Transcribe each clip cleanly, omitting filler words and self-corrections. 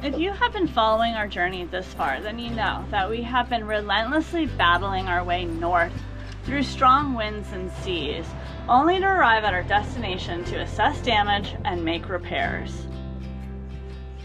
If you have been following our journey this far, then you know that we have been relentlessly battling our way north through strong winds and seas, only to arrive at our destination to assess damage and make repairs.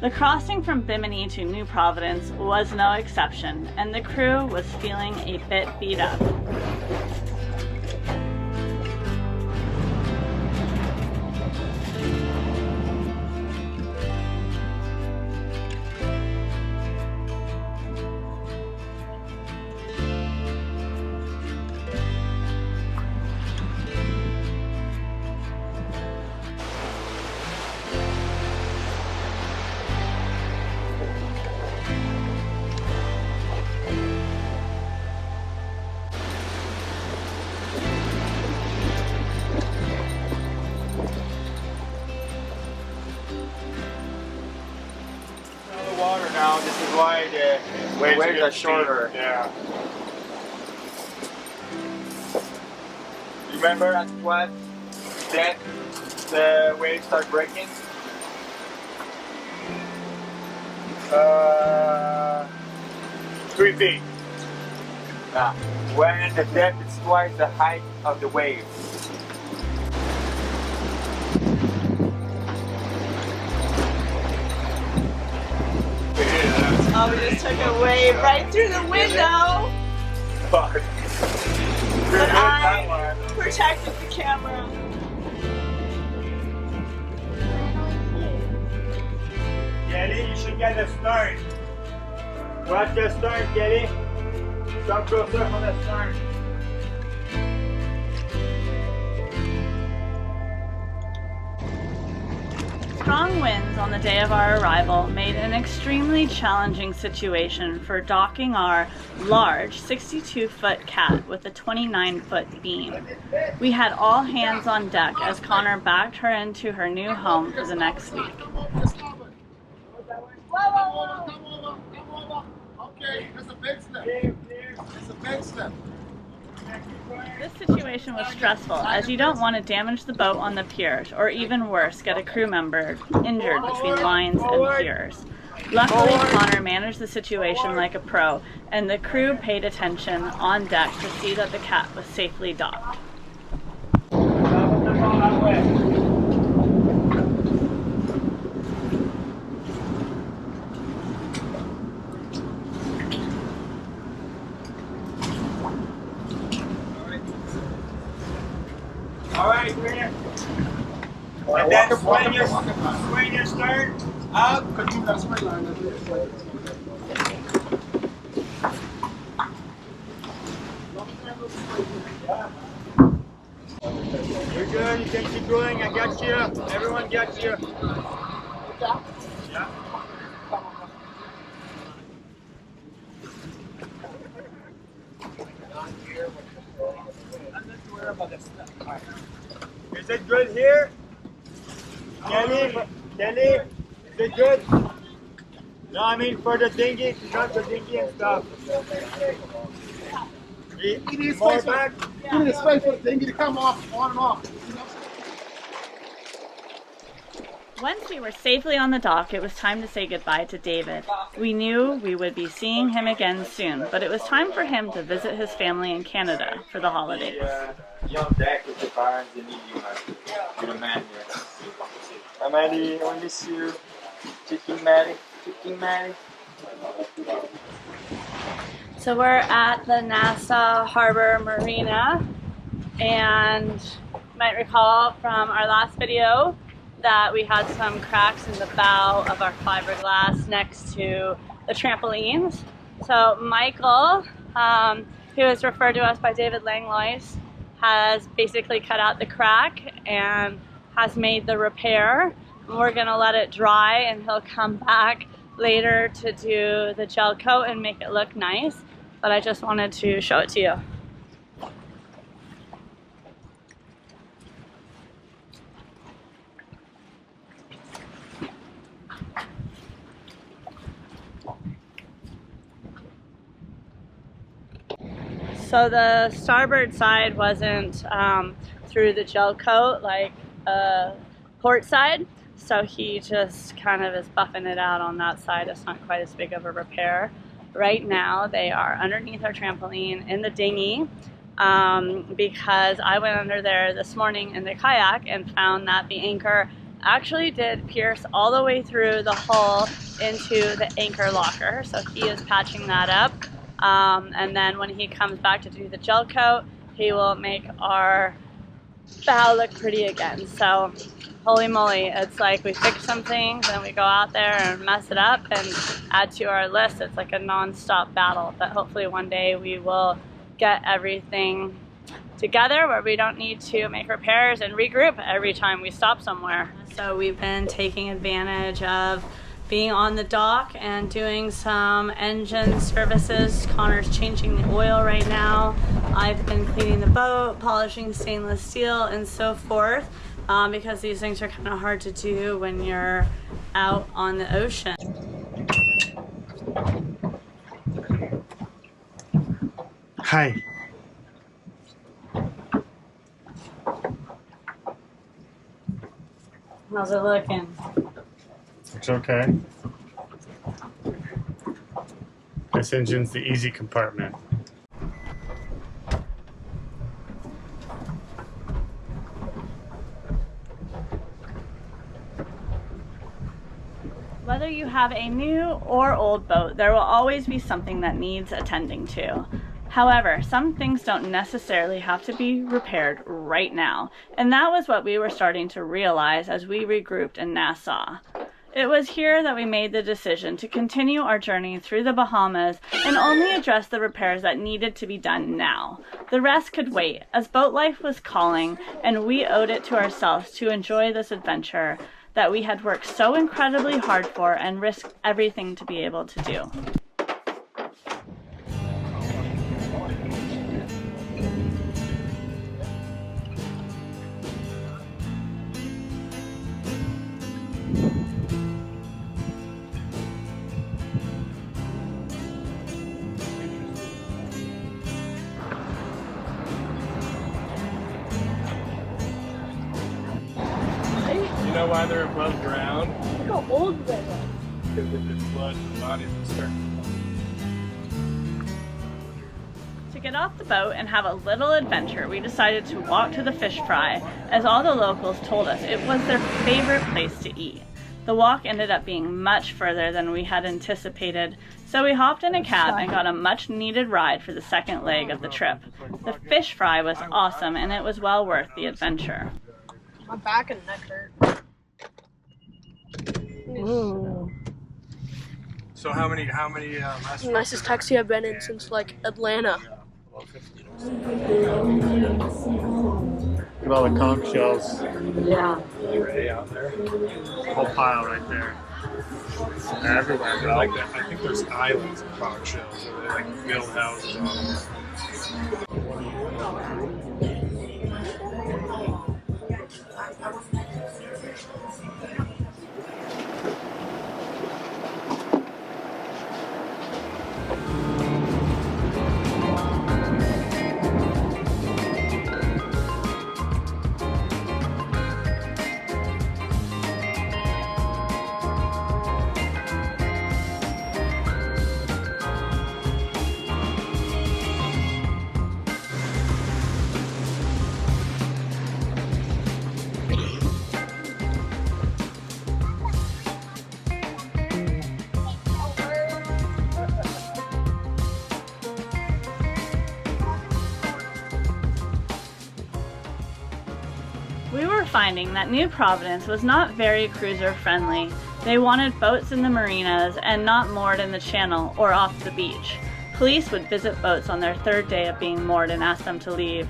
The crossing from Bimini to NewProvidence was no exception, and the crew was feeling a bit beat up. Now this is why the waves are shorter. Yeah. Remember at what depth the waves start breaking? 3 feet. Yeah. When the depth is twice the height of the wave. Oh, we just took a wave right through the window. Fuck. But I protected the camera. Kelly, you should get a stern. Watch the stern, Kelly. Come closer for the stern. Strong winds on the day of our arrival made an extremely challenging situation for docking our large 62-foot cat with a 29-foot beam. We had all hands on deck as Connor backed her into her new home for the next week. Okay, it's a big step. It's a big step. This situation was stressful as you don't want to damage the boat on the piers, or even worse, get a crew member injured between lines and piers. Luckily, Connor managed the situation like a pro, and the crew paid attention on deck to see that the cat was safely docked. Alright, Grant. And then swing your stern up. You're good, you can keep going, I got you. Everyone got you. Yeah. Is it good here? Kelly, is it good? No, I mean for the dinghy, not the dinghy and stuff. More back? Give me the space for the dinghy to come off, on and off. Once we were safely on the dock, it was time to say goodbye to David. We knew we would be seeing him again soon, but it was time for him to visit his family in Canada for the holidays. You on deck with the parents, they need you, man. You're the man here. Hi, Maddie, I miss you. Chicken Maddie. So we're at the Nassau Harbor Marina, and you might recall from our last video that we had some cracks in the bow of our fiberglass next to the trampolines. So Michael, who is referred to us by David Langlois, has basically cut out the crack and has made the repair. We're gonna let it dry and he'll come back later to do the gel coat and make it look nice, but I just wanted to show it to you. So the starboard side wasn't through the gel coat like port side, so he just kind of is buffing it out on that side. It's not quite as big of a repair. Right now they are underneath our trampoline in the dinghy because I went under there this morning in the kayak and found that the anchor actually did pierce all the way through the hull into the anchor locker. So he is patching that up. And then when he comes back to do the gel coat, he will make our bow look pretty again. So holy moly, it's like we fix some things and we go out there and mess it up and add to our list. It's like a non-stop battle, but hopefully one day we will get everything together where we don't need to make repairs and regroup every time we stop somewhere. So we've been taking advantage of being on the dock and doing some engine services. Connor's changing the oil right now. I've been cleaning the boat, polishing stainless steel and so forth, because these things are kind of hard to do when you're out on the ocean. Hi. How's it looking? It's okay. This engine's the easy compartment. Whether you have a new or old boat, there will always be something that needs attending to. However, some things don't necessarily have to be repaired right now, and that was what we were starting to realize as we regrouped in Nassau. It was here that we made the decision to continue our journey through the Bahamas and only address the repairs that needed to be done now. The rest could wait, as BoatLife was calling, and we owed it to ourselves to enjoy this adventure that we had worked so incredibly hard for and risked everything to be able to do. You know why they're above ground? Look how old they are. Because if it's flood, the bodies will start. To get off the boat and have a little adventure, we decided to walk to the fish fry, as all the locals told us it was their favorite place to eat. The walk ended up being much further than we had anticipated, so we hopped in a cab and got a much needed ride for the second leg of the trip. The fish fry was awesome and it was well worth the adventure. My back and neck hurt. Ooh. So how many Nicest taxi I've been in since like Atlanta. Look at all the conch shells. Yeah. out there. Whole pile right there. They're everywhere, I bro. like that. I think there's islands of conch shells, so they like build houses on them. We were finding that NewProvidence was not very cruiser friendly. They wanted boats in the marinas and not moored in the channel or off the beach. Police would visit boats on their third day of being moored and ask them to leave.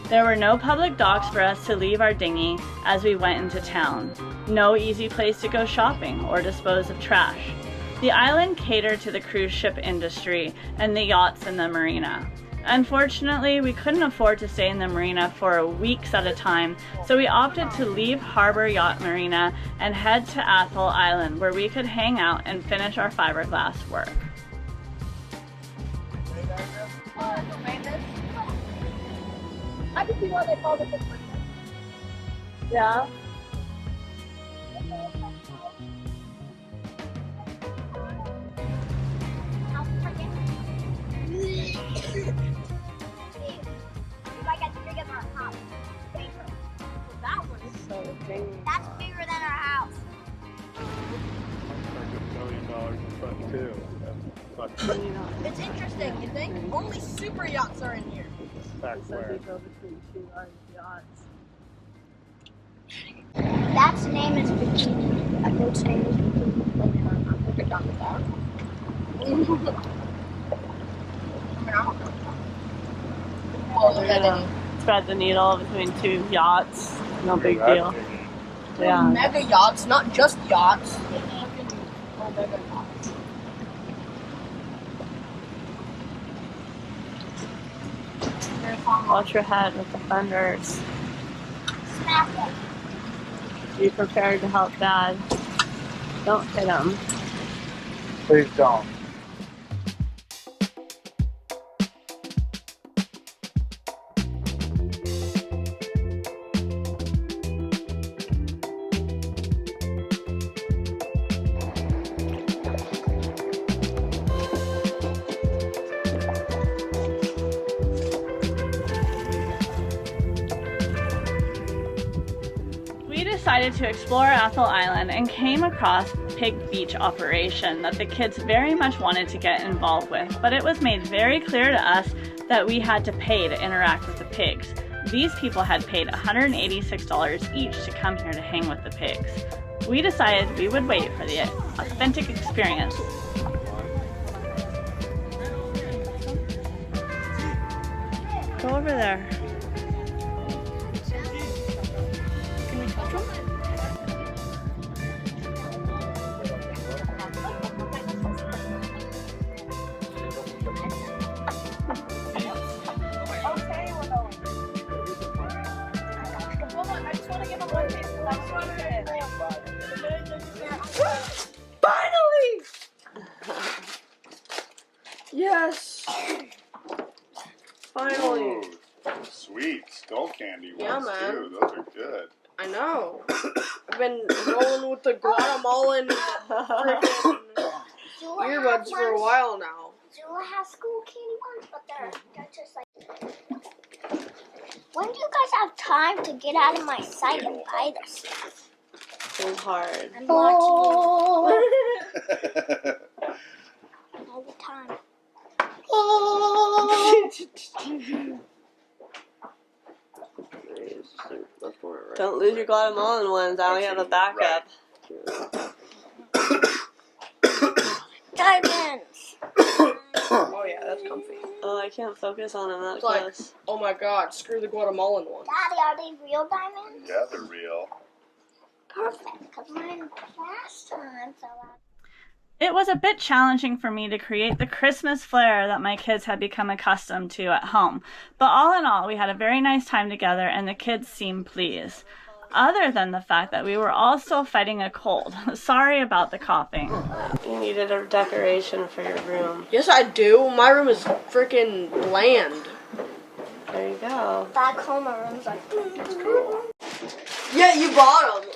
There were no public docks for us to leave our dinghy as we went into town. No easy place to go shopping or dispose of trash. The island catered to the cruise ship industry and the yachts in the marina. Unfortunately, we couldn't afford to stay in the marina for weeks at a time, so we opted to leave Harbor Yacht Marina and head to Athol Island, where we could hang out and finish our fiberglass work. I can see why they called it the princess. Yeah. That's bigger than our house. It's interesting, you think? Only super yachts are in here. Between two large yachts. That's name is Bikini. A boat's name is Bikini. I'll put it on the bar. Spread the needle between two yachts. No big deal. Yeah. Mega yachts, not just yachts. Mega yachts. Watch your head with the fenders. Smack it. Be prepared to help Dad. Don't hit him. Please don't. We decided to explore Athol Island and came across a pig beach operation that the kids very much wanted to get involved with, but it was made very clear to us that we had to pay to interact with the pigs. These people had paid $186 each to come here to hang with the pigs. We decided we would wait for the authentic experience. Go over there. Finally! Yes! Finally. Ooh, sweet skull candy ones Yeah, man. too. Those are good. I know. I've been rolling with the Guatemalan freaking earbuds for a while now. Zula has school candy ones, but they're just like. When do you guys have time to get out of my sight and buy this stuff? It's hard. I'm watching you all the time. Don't lose your Guatemalan ones. I only have a backup. Diamonds! Oh yeah, that's comfy. Oh, I can't focus on them that It's like, close. oh my god, screw the Guatemalan one. Daddy, are they real diamonds? Yeah, they're real. Perfect, because mine last time fell out. It was a bit challenging for me to create the Christmas flair that my kids had become accustomed to at home. But all in all, we had a very nice time together and the kids seemed pleased. Other than the fact that we were all still fighting a cold. Sorry about the coughing. You needed a decoration for your room. Yes, I do. My room is freaking bland. There you go. Back home, my room's like. That's cool. Yeah, you bought them.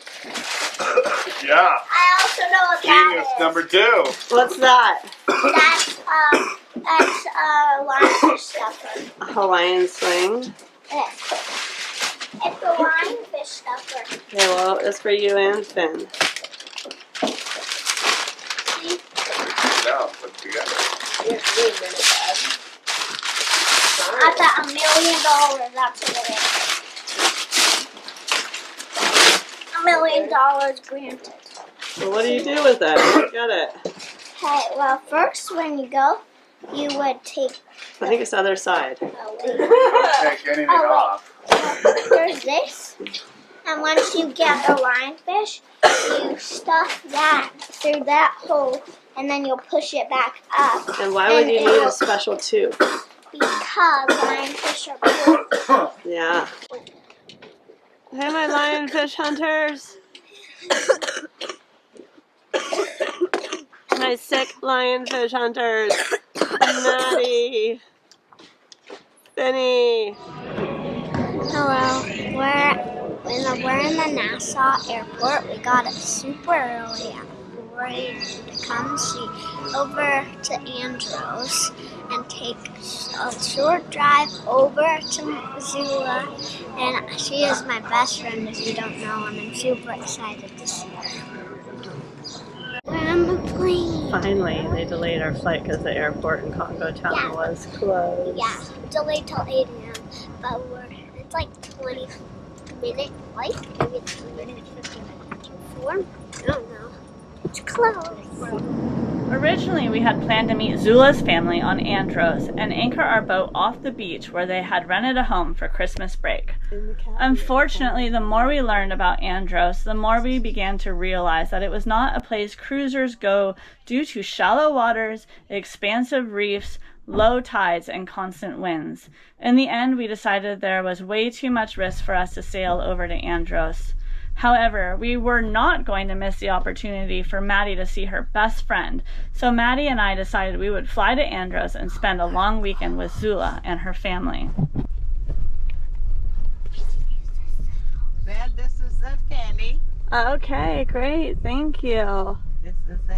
Yeah. I also know what that Genius is. number 2. What's that? That's lionfish stuffer. A Hawaiian sling. It's a lionfish stuffer. Okay, well, it's for you and Finn. See? Good job. Put together. Wait a minute, Dad. I got $1 million. That's what it is. $1 million granted. So what do you do with it? Get it. Okay, well, first when you go, you would take. I think it's the other side. Oh, wait. Take anything Oh, wait. off. There's this, and once you get the lionfish, you stuff that through that hole, and then you'll push it back up. And why would you need a special tube? Because lionfish are beautiful. Yeah. Hey, my lionfish hunters. My sick lionfish hunters. Maddie. Benny. Hello. We're in the Nassau airport. We got it super early at 4 a.m. to come see over to Andros and take a short drive over to Missoula. And she is my best friend, if you don't know, and I'm super excited to see her. We're on the plane. Finally, they delayed our flight because the airport in Congo Town was closed. Yeah, delayed till 8 a.m. But it's like 20-minute flight. Maybe it's 20 minutes, 15 minutes. 4? I don't know. It's close. Originally, we had planned to meet Zula's family on Andros and anchor our boat off the beach where they had rented a home for Christmas break. Unfortunately, the more we learned about Andros, the more we began to realize that it was not a place cruisers go due to shallow waters, expansive reefs, low tides, and constant winds. In the end, we decided there was way too much risk for us to sail over to Andros. However, we were not going to miss the opportunity for Maddie to see her best friend, so Maddie and I decided we would fly to Andros and spend a long weekend with Zula and her family. Well, this is the candy. Okay, great, thank you. This is it.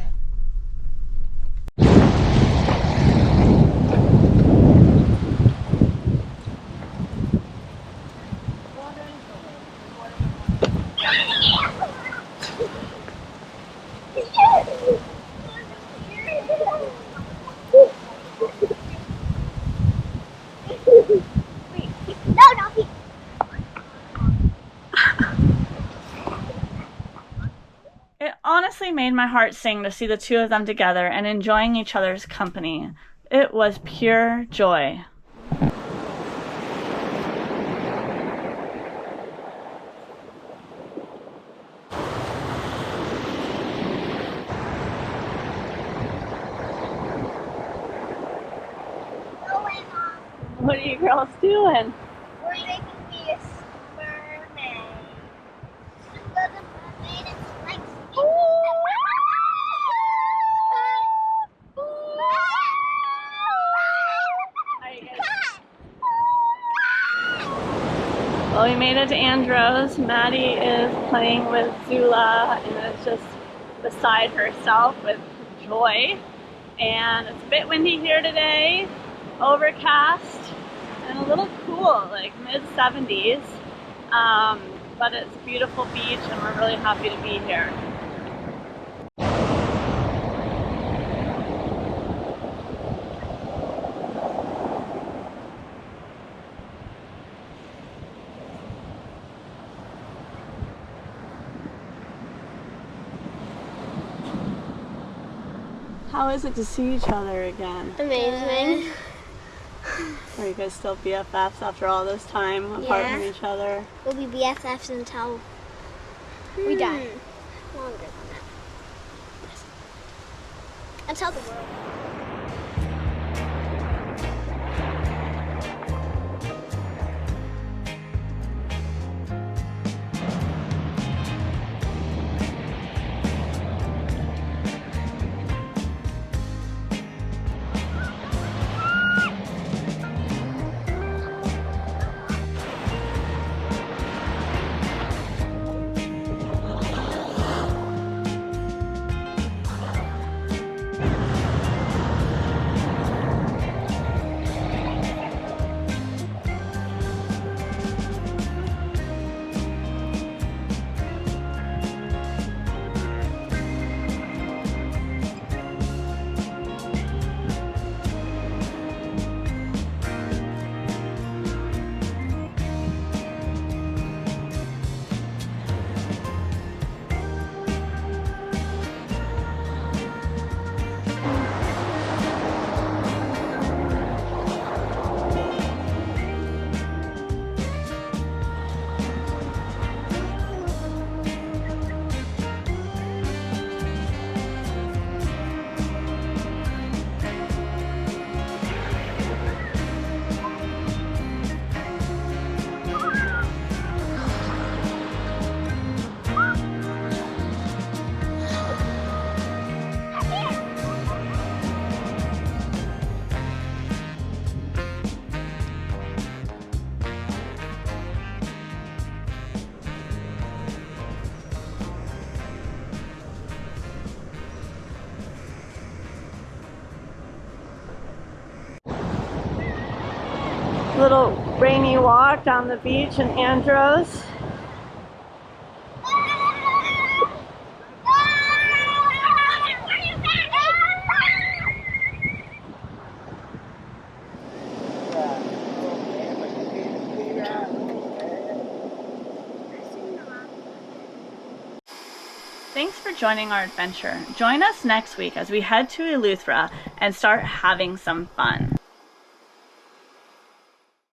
It honestly made my heart sing to see the two of them together and enjoying each other's company. It was pure joy. What are you girls doing? We're making this mermaid. Zula the mermaid is like Well, we made it to Andros. Maddie is playing with Zula and is just beside herself with joy. And it's a bit windy here today, overcast, and a little cool, like mid-70s. But it's a beautiful beach and we're really happy to be here. How is it to see each other again? amazing. Are you guys still BFFs after all this time apart from each other? We'll be BFFs until we die. Longer than that. Until the world. little rainy walk down the beach in Andros. Thanks for joining our adventure. Join us next week as we head to Eleuthera and start having some fun.